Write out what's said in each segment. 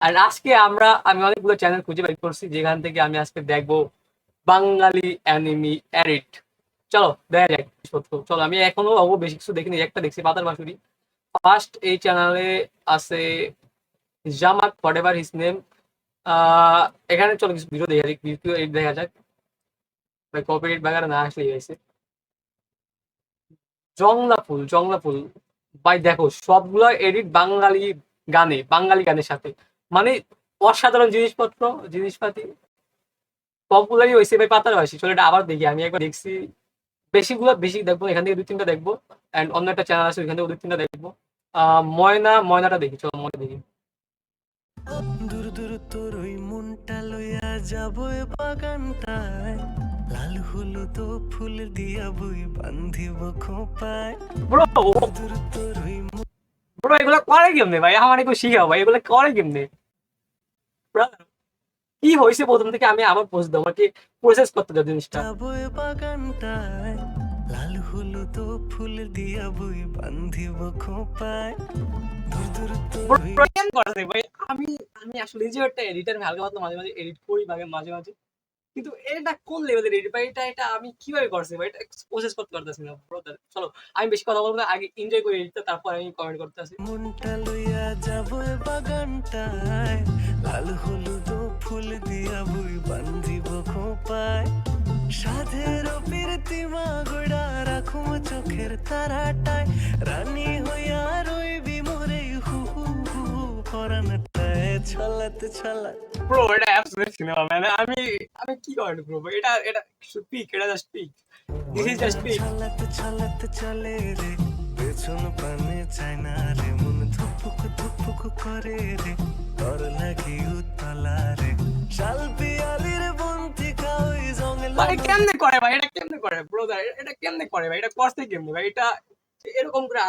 আর আজকে আমি অনেকগুলো চ্যানেল খুঁজে বের করছি যেখান থেকে আমি আজকে দেখবো বাঙালি অ্যানিমি এডিট। চলো দেখা যাক সত্য। চলো আমি এখনো বেশি কিছু দেখিনি, একটা দেখছি পাতার বাসুরি। ফার্স্ট এই চ্যানেলে আছে জামাত হোয়াট এভার হিজ নেম। এখানে চলো কিছু ভিডিও দেখা যাক, ভিডিও এডিট দেখা যাক ভাই, কপিরাইট বাগারে না আসলে হয়েছে। জংলা ফুল ভাই, দেখো সবগুলো এডিট বাঙালি গানের সাথে, মানে অসাধারণ জিনিসপাতি সবগুলোই হয়েছে ভাই পাতার বাসি। চলো এটা আবার দেখি, আমি একবার দেখছি, বেশি দেখবো, এখান থেকে দুই তিনটা দেখবো। অ্যান্ড অন্য একটা চ্যানেল আছে ওইখান থেকে দুই তিনটা দেখবো। ময়নাটা দেখি, চলো ময়না দেখি। দূর দূর তোর ওই মনটা লইয়া যাব বাগানটায়, লাল হলুদ ফুল দিয়া বই বান্ধিব খোপায়। ব্রো দূর তোর ওই ব্রো এগুলো করে কেমনে ভাই, আমার একটু শিখাও ভাই, এগুলো করে কেমনে? Brother, কি হয়েছে প্রথম থেকে আমি আবার বুঝতে, আমাকে প্রসেস করতে দাও জিনিসটা। যাব বাগানটায়, লাল হলুদ ফুল দিয়া বই বান্ধিব খোপায়। দূর দূর তোর ওই Bro, কেন করে ভাই? আমি আমি আসলে নিজেও একটা এডিটার, হালকা পাতলা মাঝে মাঝে এডিট করি মাঝে মাঝে, কিন্তু এটা কোন লেভেলের এডিট ভাই? এটা আমি কিভাবে করছি ভাই? এটা প্রসেস করতে পারতেছি না ব্রাদার। চলো আমি বেশি কথা বলবো না, আগে এনজয় করে এডিটটা, তারপর আমি কমেন্ট করতেছি। মনটা লইয়া যাব বাগানটায়, লাল হলুদ ফুল দিয়া বই বান্ধিব খোপায়। সাধের প্রীতিমা গোড়া রাখুম চোখের তারাটায়, রানী হইয়া রইবি মোরে হু হু হু পরানটায় ছলাত ছলাত। ব্রো এটা অ্যাবসলিউট সিনেমা ম্যান। আমি আমি কি করেন ব্রো? এটা পিক, এটা just peak, this is just peak. ছলাত ছলাত চলে রে, পেছন পানে চায় না রে, মন ধুপুক ধুপুক করে রে, তোর লাগি উতলা রে, শাল পিয়ালির বন্তি খাওই জংলা ভাই কেমনে করে ভাই? এটা কেমনে করে ব্রদার? এটা কেমনে করে ভাই? এটা করতে কেমনে ভাই? এটা এরকম করে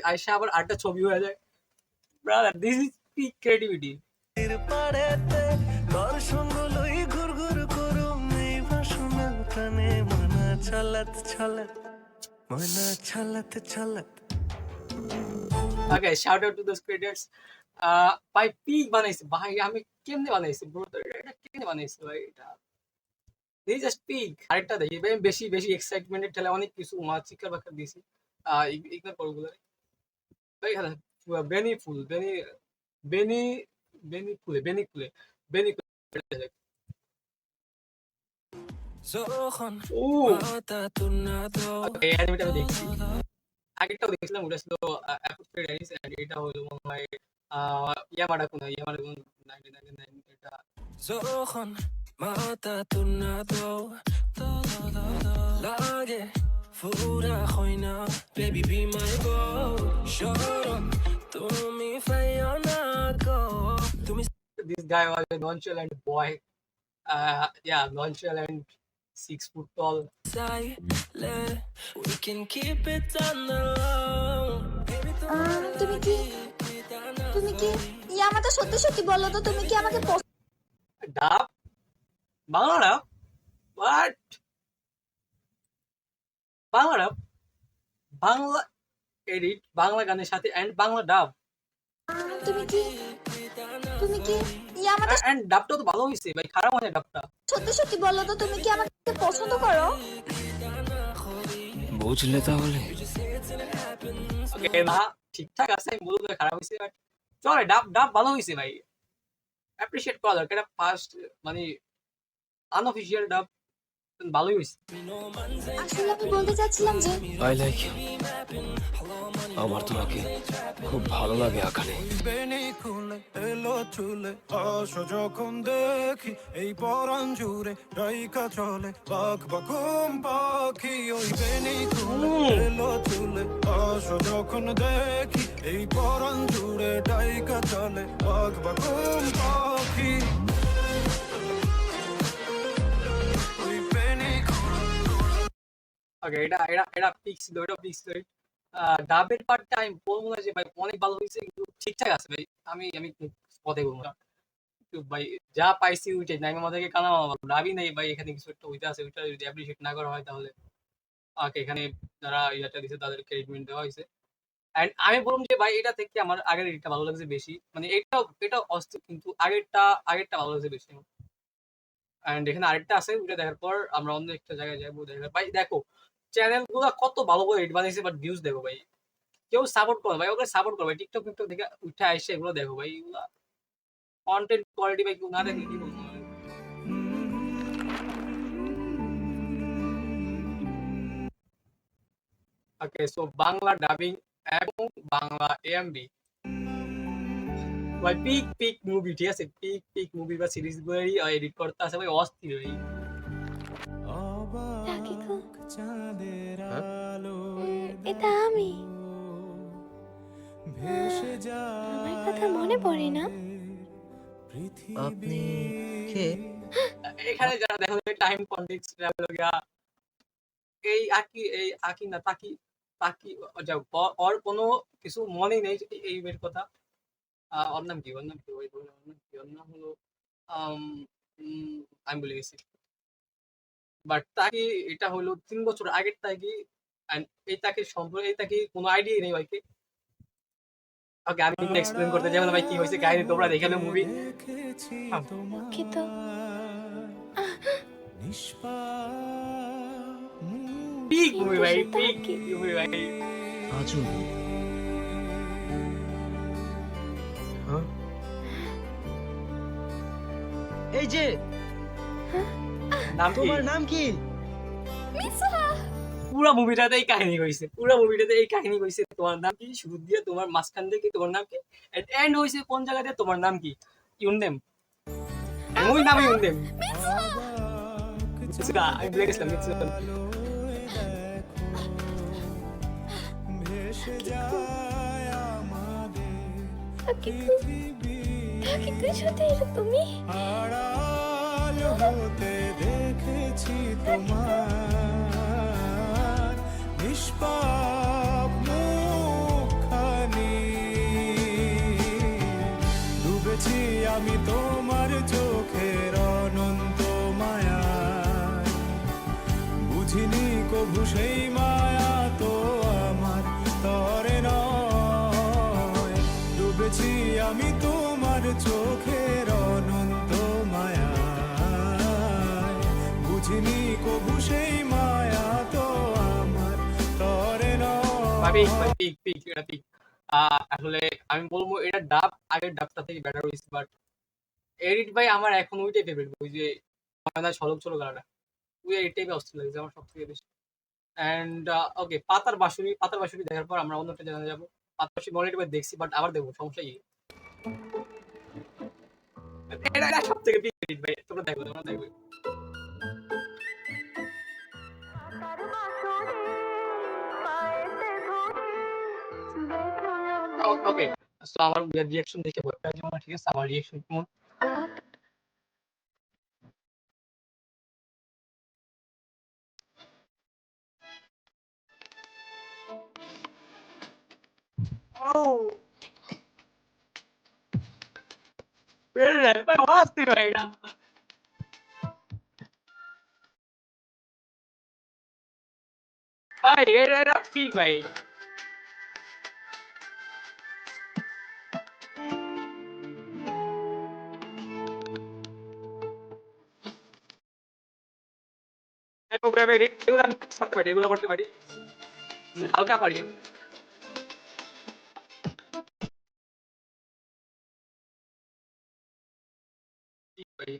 আইসা আবার আরেকটা ছবি হয়ে যায়। Brother, this is peak creativity. নদীর পাড়েতে, তোর সঙ্গ লই ঘুর ঘুর করুম এই বাসনা প্রাণে, মনা ছলাত ছলাত, মনা ছলাত ছলাত। Okay, shout out to those creators. ভাই পিক বানাইছে ভাই, আমি কেমনে বানাইছি ব্রো? এটা কেমনে বানাইছে ভাই? এটা দিস জাস্ট পিক। আরেকটা দেখি ভাই, আমি বেশি বেশি এক্সাইটমেন্টের ঠেলে অনেক কিছু চিৎকার বাক্কার দিয়েছি। ইগনোর করো ওগুলো ভাই। হ্যাঁ, বেনি ফুল, বেনি বেনি ফুলে বেনি ফুলে। যখন ও মাথা তুনাতো এই অ্যানিমেটা আমি দেখছি, আগেরটাও দেখছিলাম, ওটা ছিল অ্যাপোস্ট্রয়েড অ্যানিস, এন্ড এটা হলো মনে হয় ইয়ামাডা কুনো 1999 এটা। যখন মাথা তুনাতো লাগে ফুরা হয় না, বেবি বি মাই গো শরম, তুমি ফাইও না গো, তুমি This guy was a nonchalant boy. Yeah, nonchalant, 6 foot tall. চাইলে we can keep it on the low, baby তোমার তুমি কি লাগি পিতা না তুমি কি করি। ইয়ামাটা সত্যি সত্যি বলো তো, তুমি কি আমাকে ডাব, বাংলা ডাব, বাট বাংলা ডাব, বাংলা এডিট, বাংলা গানের সাথে অ্যান্ড বাংলা ডাব। তুমি কি তুমি কি ইয়ামাটা অ্যান্ড ডাবটা তো ভালো হয়েছে ভাই, খারাপ হয় না ডাবটা। সত্যি সত্যি বলো তো, তুমি কি আমাকে পছন্দ করো? বুঝলে তাহলে ওকে না, ঠিকঠাক আছে, আমি বলবো না খারাপ হয়েছে, বাট চলে, ডাব ডাব ভালো হয়েছে ভাই, অ্যাপ্রিসিয়েট করা দরকার। এটা ফার্স্ট মানে আনঅফিসিয়াল ডাব, ভালোই হয়েছে। আসলে আমি বলতে চাচ্ছিলাম যে আই লাইক ইউ, আমার তোমাকে খুব ভালো লাগে আকানে। বেনি খুলে এলো চুলে আসো যখন দেখি এই পরাণ জুড়ে ডাইকা চলে বাঘ বাঘুম পাখি, ওই বেনি খুলে এলো চুলে আসো যখন দেখি এই পরাণ জুড়ে ডাইকা চলে বাঘ বাঘুম পাখি, ওই বেনি ওকে, এটা পিক ছিল, এটা পিক ছিল। ডাবের পার্টটা আমি বলবো না যে ভাই অনেক ভালো হয়েছে, কিন্তু ঠিকঠাক আছে ভাই। আমি কথাই বলবো না, কিন্তু ভাই যা পাইছি ওইটাই, নাইমা আমাদেরকে কানা মামা বলবো, ডাবই নেই ভাই, এখানে কিছু একটা হইতে আছে, ওইটা যদি অ্যাপ্রিসিয়েট না করা হয় তাহলে। ওকে, এখানে যারা ইয়াটা দিছে তাদের ক্রেডিট দেওয়া হয়েছে। এন্ড আমি বললাম যে ভাই এটা থেকে আমার আগের এডিটটা ভালো লাগছে বেশি, মানে এটাও অস্থির কিন্তু আগেরটা ভালো লাগছে বেশি। এন্ড এখানে আরেকটা আছে, ওটা দেখার পর আমরা অন্য একটা জায়গায় যাবো। দেখার ভাই দেখো চ্যানেল গুলা কত ভালো করে এডিট বানাইছে, বাট ভিউজ দেখো ভাই, কেউ সাপোর্ট করো ভাই, ওকে সাপোর্ট করো ভাই, টিকটক টিকটক থেকে উঠে আসছে এগুলো দেখো ভাই, এগুলা কন্টেন্ট কোয়ালিটি ভাই কেউ না দেখলে কি বলবো ভাই। ওকে সো বাংলা ডাবিং এবং বাংলা এমবি ভাই, পিক পিক মুভি, ঠিক আছে, পিক পিক মুভি বা সিরিজ গুলোই এডিট করতে আছে ভাই, অস্থির ভাই। রাকিকো, চাঁদের হ্যাঁ? আলোয় এটা আমি। ভেসে যায় আমার কথা মনে পড়ে না? আপনি কে? এখানে যারা দেখো টাইম কন্টেক্সট এই আকি না তাকি তাকি, যাও ওর কোনো কিছু মনেই নেই এই মেয়ের কথা। ওর নাম কি ওই ওর নাম কি, ওর নাম হলো আম, আমি বলে গেছি, বাট তাকে এটা হলো 3 বছর আগের তাকি। and এই তাকে সম্পর্কে এই তাকে কোনো আইডিয়া নেই ভাইকে। ওকে আমি এক্সপ্লেন করতে যাবো না ভাই, কি হয়েছে কাহিনী তোমরা দেখে নাও মুভি। দেখেছি দুঃখিত। পিক মুভি ভাই, কিন্তু পিক তাকে মুভি ভাই। আজব। হ্যাঁ? এই যে নাম কি? তোমার নাম কি? মিসা। পুরো মুভিটাতে এই কাহিনী হয়েছে, পুরো মুভিটাতে এই কাহিনী হয়েছে। তোমার নাম কি, শুরু দিয়ে তোমার মাঝখান থেকে তোমার নাম কি, এন্ড হয়েছে কোন জায়গাতে তোমার নাম কি, ইউর নেম, মুভির নাম ইউর নেম। আমি ভুলে গেছিলাম মিৎসুদা। ভেসে যায় আমাদের রাকিকো, রাকিকো সত্যি এটা তুমি? আড়াল হতে দেখেছি তোমার নিষ্পাপ মুখখানি, ডুবেছি আমি তোমার চোখের অনন্ত মায়ায়, বুঝিনি কভু সেই মায়া তো আমার তরে নয়, ডুবেছি আমি তোমার চোখের অনন্ত মায়ায়, বুঝিনি কভু সেই মায়া তো আমার তরে ভাবি নয়। পিক পিক এটা পিক। আসলে আমি বলবো এটা ডাব আগের ডাবটা থেকে বেটার হয়েছে, বাট এডিট ভাই আমার এখন ওইটাই ফেভারিট, ওই যে ময়না ছলক ছলক গালাটা, ওই এটাই অস্থির লাগছে আমার সব থেকে বেশি। এন্ড ওকে পাতার বাঁশুরি দেখার পর আমরা অন্য একটা জায়গায় যাবো। পাতার বাঁশুরি অলরেডি দেখছি, বাট আবার দেখবো, সমস্যা কি? এটা সব থেকে পিক এডিট ভাই, তোমরা দেখবে। ওকে সো আমার রিয়াকশন দেখে ভয় পেয়ে যাবো না, ঠিক আছে, আমার রিয়াকশন কেমন? Oh, ভাই অস্থির ভাই এটা। ভাই এটা পিক ভাই। প্রোগ্রামে এগুলো আমি করতে পারি, এগুলো করতে পারি, হালকা পারি। পিক ভাই।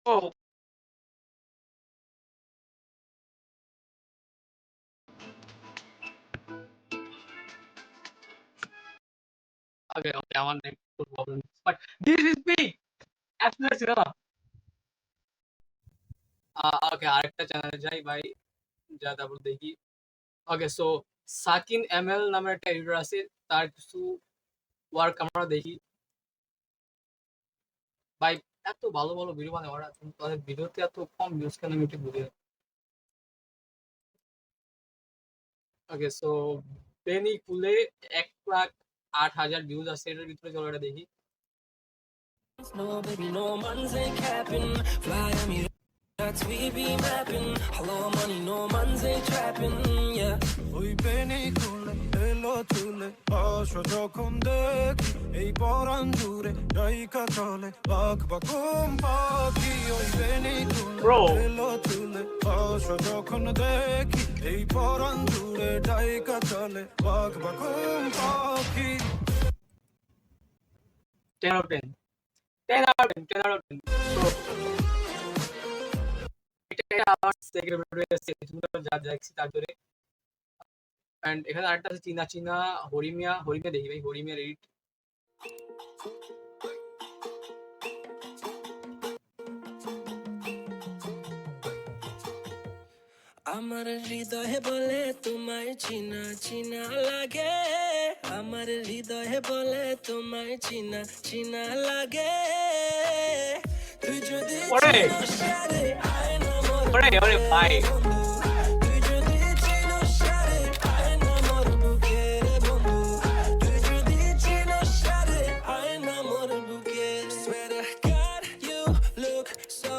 ও ওকে ওকে, আমার নেই problem, but this is peak absolute cinema. Okay আরেকটা চ্যানেলে যাই ভাই, যা তারপর দেখি। ওকে সো সাকিন এমএল নামের একটা এডিটর আছে, তার কিছু ওয়ার্ক আমরা দেখি। ভাই এত ভালো ভালো ভিডিও বানায় ওরা, কিন্তু তাদের ভিডিওতে এত কম ভিউজ কেন আমি ঠিক বুঝি না। ওকে, সো বেনি কুলে 1,08,000 ভিউজ আছে, এটার ভিতরে চলো এটা দেখি। No, baby, no man's ain't capping. Fly on me, that's we be mapping. Hello, money, no man's ain't trapping. Yeah. ওই বেনি খুলে এলো চুলে আসো যখন দেখি এই পরাণ জুড়ে ডাইকা চলে বাঘ বাকুম পাখি ওই বেনি খুলে Bro. এলো চুলে আসো যখন দেখি এই পরাণ জুড়ে ডাইকা চলে বাঘ বাকুম পাখি 10 out of 10, 10 out of 10, 10 out of 10. So এটা আমার সেকেন্ড ভিডিও আছে, যা দেখছি তার জন্য। এন্ড এখানে আরেকটা আছে চীনা চীনা হরিমিয়া, হরিমিয়া দেখি ভাই, হরিমিয়া রেড। আমার হৃদয়ে বলে তোমায় চিনা চিনা লাগে, আমার হৃদয়ে বলে তোমায় চিনা চিনা লাগে, তুই যদি ওরে চিনস সারে আয় না মোর ওরে ওরে ভাই, বন্ধু, তুই যদি চিনস সারে আয় না মোর বুকে রে বন্ধু, তুই যদি চিনস সারে আয় না মোর বুকে। Swear to God you look so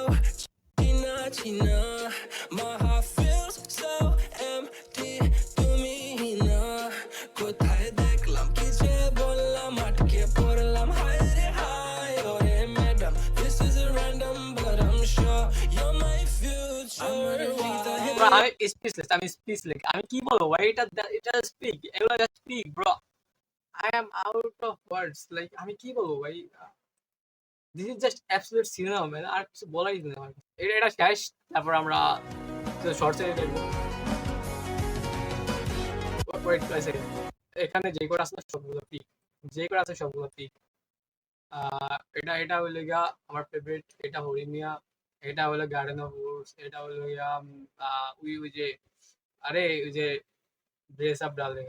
china china, my heart feels so empty তুমি না, কোথায় দেখলাম কি যে বললাম আটকে পড়লাম হায় রে হায় ওরে madam, this is a random but I'm sure you're my future. আমার হৃদয়ে ব্রো আমি স্পিচলেস, আমি স্পিচলেস, আমি কি বলবো ভাই, এটা এটা স্পিক, এগুলো just peak bro, I am out of words, like আমি কি বলবো ভাই, this is just absolute cinema man, আর কিছু বলাই নেই আমার কাছে। এটা এটা শেষ, তারপর আমরা শর্টসে দেখবো। ওয়েট প্রাইস এখানে যে কটা আছে না সবগুলো পিক, যে কটা আছে সবগুলো পিক। এটা এটা হইলো গিয়া আমার ফেভারিট, এটা হরিমিয়া, এটা হলো গার্ডেন অফ উডস, এটা হলো গিয়া ওই যে আরে ওই যে ড্রেস আপ ডার্লিং।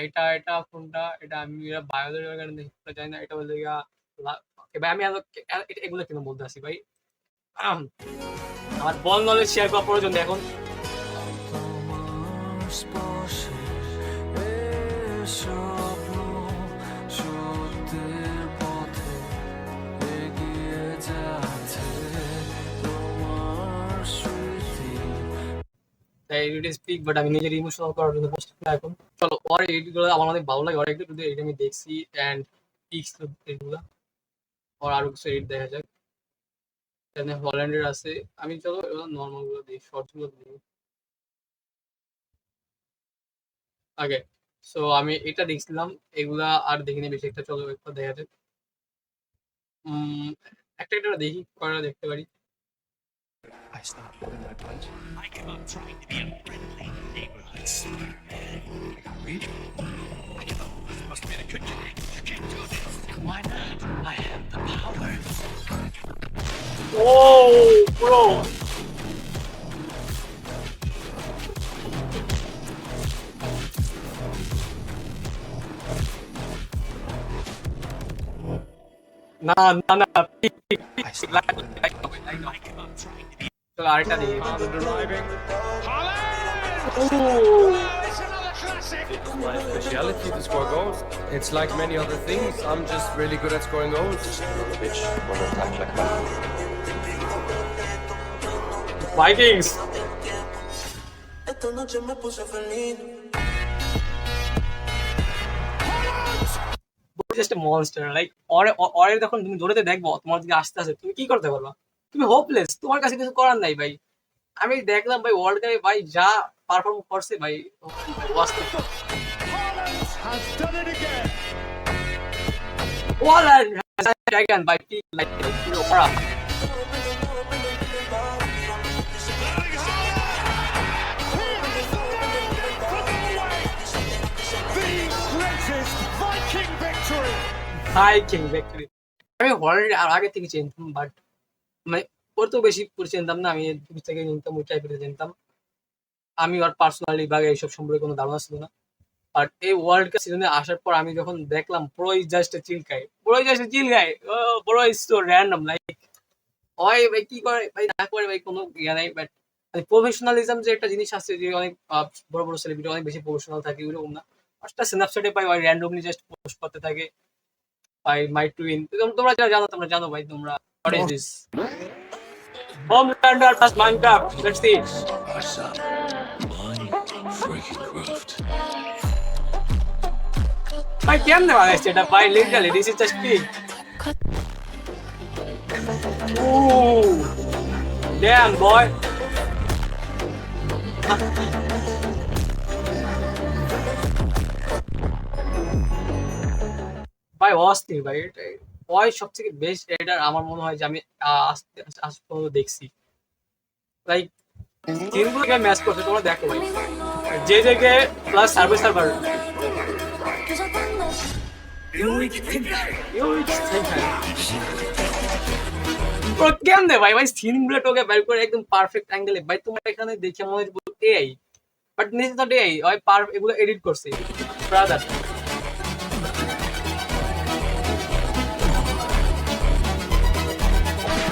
এটা এটা কোনটা, এটা আমি বায়োলজির কারণে দেখতে চাই না, এটা হলো গিয়া ভাই আমি এগুলো কেন বলতে আসি ভাই, আমার বল নলেজ শেয়ার করার প্রয়োজন নেই এখন। তোমার স্পর্শে এ স্বপ্ন সত্যের পথে এগিয়ে যাচ্ছে, তোমার স্মৃতি। তাই ইট ইজ পিক, বাট আমি নিজের ইমোশনাল করার জন্য প্রস্তুত না এখন। চলো ওর এডিটগুলো আমার অনেক ভালো লাগে, ওর এডিট এটা আমি দেখছি অ্যান্ড পিক্স এগুলো, ওর আরো কিছু এডিট দেখা যাক। এখানে হল্যান্ডের আছে, আমি চলো এগুলো নর্মাল গুলো দিই, শর্টস গুলো দিই আগে। সো আমি এটা দেখছিলাম, এগুলা আর দেখিনি বেশি একটা, চলো একটা দেখা যাক। একটা একটা দেখি কয়টা দেখতে পারি। I start pulling my punch. I give up trying to be a friendly neighborhood Spider-Man. I got reach. I give up. Must have been a good guy. You can't do this. Why not? I have the power. ও bro, না না না, peak peak peak, I start like pulling my like punch. Like. I give up trying to be. চলো আরেকটা দেখি। ও It's another classic. It's my speciality to score goals. It's like many other things. I'm just really good at scoring goals. Bitch, wanna attack like that? Vikings, Esta noche me puse feliz. Just monster, like অরে যখন তুমি দৌড়াতে দেখবো তোমার দিকে আসতে আসে, তুমি কি করতে পারবা? তুমি হোপলেস, তোমার কাছে কিছু করার নাই ভাই। আমি দেখলাম ভাই ওয়ার্ল্ড কাপে ভাই যা পারফর্ম করছে ভাই, ওয়ালান ড্রাগন ভাই, পিক লাইক ওরা। ভাইকিং ভিক্টরি, আমি হল্যান্ড আর আগে থেকে চিনতাম, বাট মানে ওর তো বেশি করে চিনতাম না, আমি দূর থেকে চিনতাম, ওই টাইপের চিনতাম। আমি ওর পার্সোনালি বা এইসব সম্পর্কে কোনো ধারণা ছিল না। আর এই ওয়ার্ল্ড কাপ সিজনে আসার পর আমি যখন দেখলাম bro is just a chill guy, bro is so random, like হয় ভাই কি করে ভাই না করে ভাই কোনো ইয়ে নাই, বাট প্রফেশনালিজম যে একটা জিনিস আছে যে অনেক বড় বড় সেলিব্রিটি অনেক বেশি প্রফেশনাল থাকে ওরকম না, একটা স্ন্যাপচ্যাটে পাই ভাই র্যান্ডমলি জাস্ট পোস্ট করতে থাকে ভাই মাই টুইন, তোমরা যারা জানো তোমরা জানো ভাই তোমরা what is this Homelander plus Minecraft, let's see What's up? Minecraft. ভাই কেমনে বানাইছে এটা ভাই, literally this is just peak, oh damn boy, ভাই অস্থির ভাই, এটা ওই সব থেকে বেস্ট এডিটার আমার মনে হয় যে আমি আজ পর্যন্ত দেখছি, লাইক তিনগুলোকে ম্যাচ করছে তোমরা দেখো ভাই, যে জায়গায় প্লাস সার্ভার কেমনে ভাই ভাই সিন গুলো টোকে বের করে একদম পারফেক্ট অ্যাঙ্গেলে ভাই, তোমার এখানে দেখে মনে হচ্ছে এআই, বাট নিচে তো এআই ওই এগুলো এডিট করছে ব্রাদার,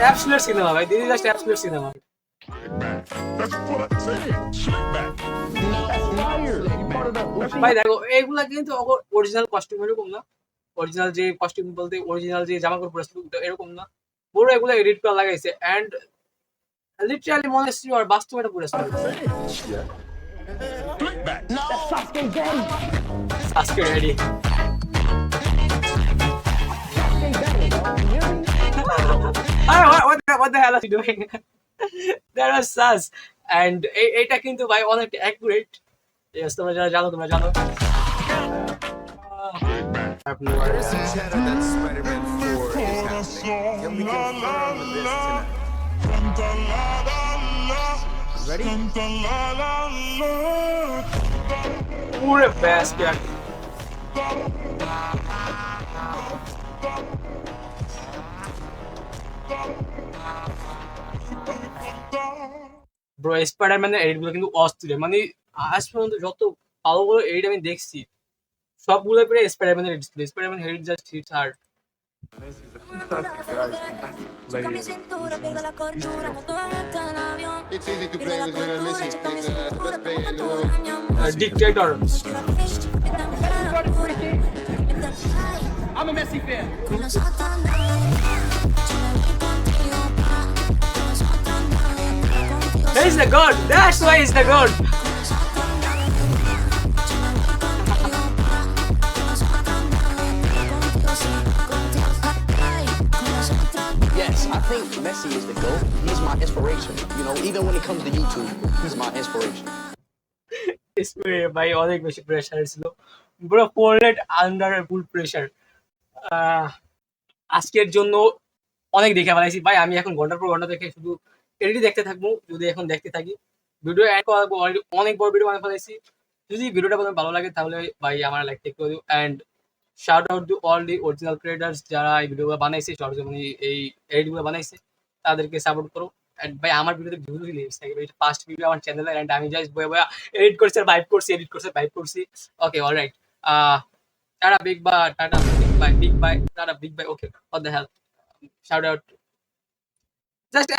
অ্যাবসলিউট সিনেমা ভাই, this is just absolute cinema ভাই। দেখো এগুলা কিন্তু অরিজিনাল কস্টিউম এরকম না, অরিজিনাল যে কস্টিউম বলতে অরিজিনাল যে জামা কাপড় পরে এরকম না, পুরো এগুলো এডিট করা লাগাইছে এন্ড লিটারালি মনে হচ্ছে আর বাস্তবে এটা পুরো আজকে ready what the hell are you doing? That was sus. And এটা কিন্তু ভাই অনেক অ্যাকুরেট, yes তোমরা যারা জানো তোমরা জানো। There's some chatter that Spider-Man 4 is happening. Can we confirm this tonight? Ready? পুরো বেস্ট ইয়ার ব্রো, স্পাইডারম্যানের এডিট গুলো কিন্তু অস্থির, মানে আজ পর্যন্ত যত ভালো ভালো এডিট আমি দেখছি সবগুলো পেরে স্পাইডারম্যানের এডিট ছিল, Spiderman edit just hits hard. It's easy to play with Lionel Messi. He's the best player in the world. Dictator I'm a Messi fan. He's the god, that's why he's the god. Yes, I think Messi is the GOAT. He's my inspiration. You know, even when it comes to YouTube, he's my inspiration. ভাই অনেক বেশি pressure ছিল পুরো ফোরলেট under ফুল pressure. আজকের জন্য অনেক দেখে ফেলাইছি ভাই, আমি এখন ঘন্টার পর ঘন্টা দেখে শুধু এডিটই দেখতে থাকবো, যদি এখন দেখতে থাকি ভিডিও অ্যাড করার পর অনেক বড় ভিডিও বানিয়ে ফেলাইছি। যদি ভিডিওটা আপনাদের ভালো লাগে তাহলে ভাই আমার লাইক টেক করে দিও and shout out to all the original creators যারা এই ভিডিওগুলো বানাইছে, সরজমিনি এই এডিটগুলো বানাইছে, তাদেরকে সাপোর্ট করো। এন্ড ভাই আমার ভিডিওতে ভিউ রিলিজ থাকে, এটা ফার্স্ট ভিডিও আমার চ্যানেলে এন্ড আমি জাস্ট বয়া এডিট করছি আর ভাইব করছি, এডিট করছি ভাইব করছি। Okay alright, tata big bye, tata big bye, tata big bye. Okay, what the hell, shout out just